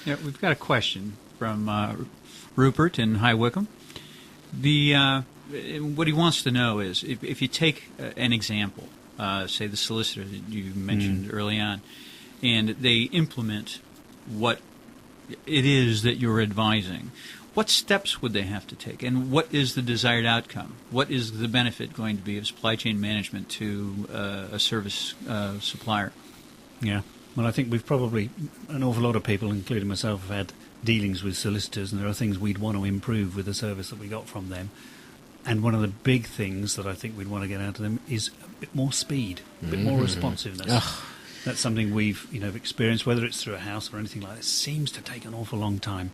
Yeah, we've got a question from Rupert in High Wycombe. What he wants to know is, if you take an example, say the solicitor that you mentioned early on, and they implement what it is that you're advising, what steps would they have to take, and what is the desired outcome? What is the benefit going to be of supply chain management to a service supplier? Yeah. Well, I think we've probably, an awful lot of people, including myself, have had dealings with solicitors, and there are things we'd want to improve with the service that we got from them. And one of the big things that I think we'd want to get out of them is a bit more speed, a bit more responsiveness. Ugh. That's something we've experienced, whether it's through a house or anything like that. It seems to take an awful long time.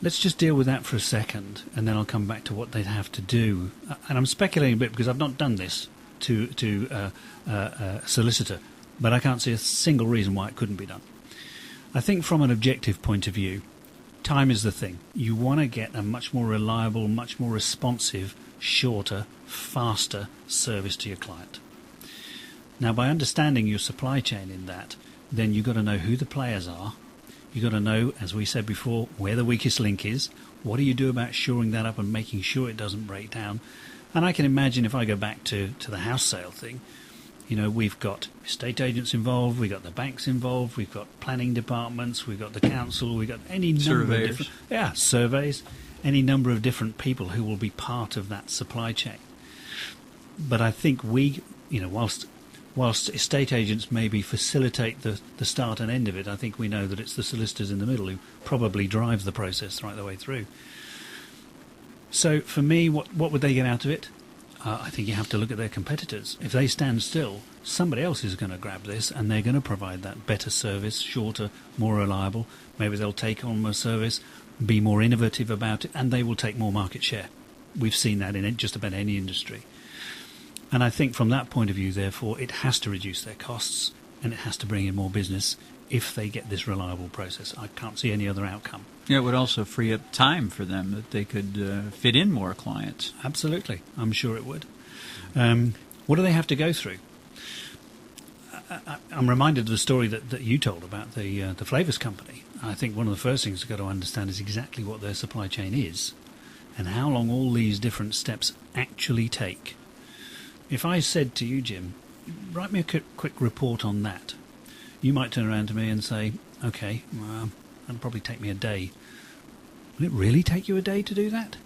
Let's just deal with that for a second, and then I'll come back to what they'd have to do. And I'm speculating a bit because I've not done this to a solicitor, but I can't see a single reason why it couldn't be done. I think from an objective point of view, time is the thing. You want to get a much more reliable, much more responsive, shorter, faster service to your client. Now, by understanding your supply chain in that, then you've got to know who the players are. You've got to know, as we said before, where the weakest link is. What do you do about shoring that up and making sure it doesn't break down? And I can imagine, if I go back to the house sale thing, we've got estate agents involved, we've got the banks involved, we've got planning departments, we've got the council, we've got any number of different surveys, any number of different people who will be part of that supply chain. But I think we, whilst estate agents maybe facilitate the start and end of it, I think we know that it's the solicitors in the middle who probably drive the process right the way through. So for me, what would they get out of it? I think you have to look at their competitors. If they stand still, somebody else is going to grab this, and they're going to provide that better service, shorter, more reliable. Maybe they'll take on more service, be more innovative about it, and they will take more market share. We've seen that in just about any industry. And I think from that point of view, therefore, it has to reduce their costs, and it has to bring in more business if they get this reliable process. I can't see any other outcome. Yeah, it would also free up time for them, that they could fit in more clients. Absolutely. I'm sure it would. What do they have to go through? I'm reminded of the story that you told about the flavours company. I think one of the first things you've got to understand is exactly what their supply chain is and how long all these different steps actually take. If I said to you, Jim, write me a quick report on that, you might turn around to me and say, okay, that'll probably take me a day. Will it really take you a day to do that?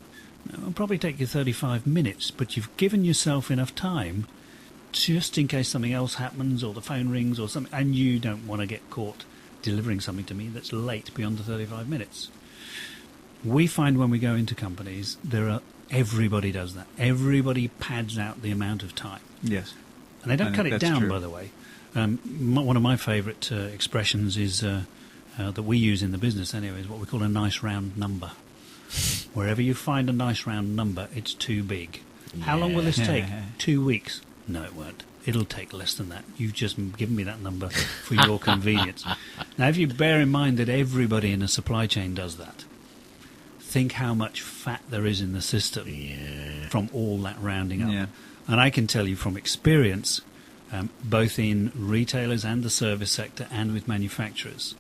No, it'll probably take you 35 minutes, but you've given yourself enough time just in case something else happens or the phone rings or something, and you don't want to get caught delivering something to me that's late beyond the 35 minutes. We find when we go into companies, everybody does that. Everybody pads out the amount of time. Yes. And they don't cut it down, true. by the way. One of my favourite expressions is that we use in the business anyway, is what we call a nice round number. Wherever you find a nice round number, it's too big. Yeah. How long will this take? 2 weeks? No, it won't. It'll take less than that. You've just given me that number for your convenience. Now, if you bear in mind that everybody in a supply chain does that, think how much fat there is in the system from all that rounding up. Yeah. And I can tell you from experience, both in retailers and the service sector and with manufacturers,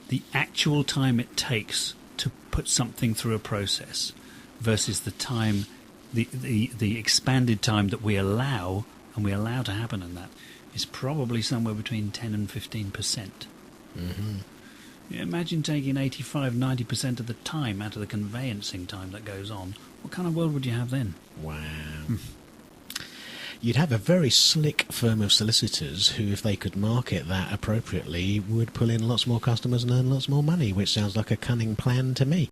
the actual time it takes to put something through a process versus the time, the expanded time that we allow to happen in that is probably somewhere between 10 and 15%. Mm-hmm. Imagine taking 85-90% of the time out of the conveyancing time that goes on. What kind of world would you have then? Wow. You'd have a very slick firm of solicitors who, if they could market that appropriately, would pull in lots more customers and earn lots more money, which sounds like a cunning plan to me.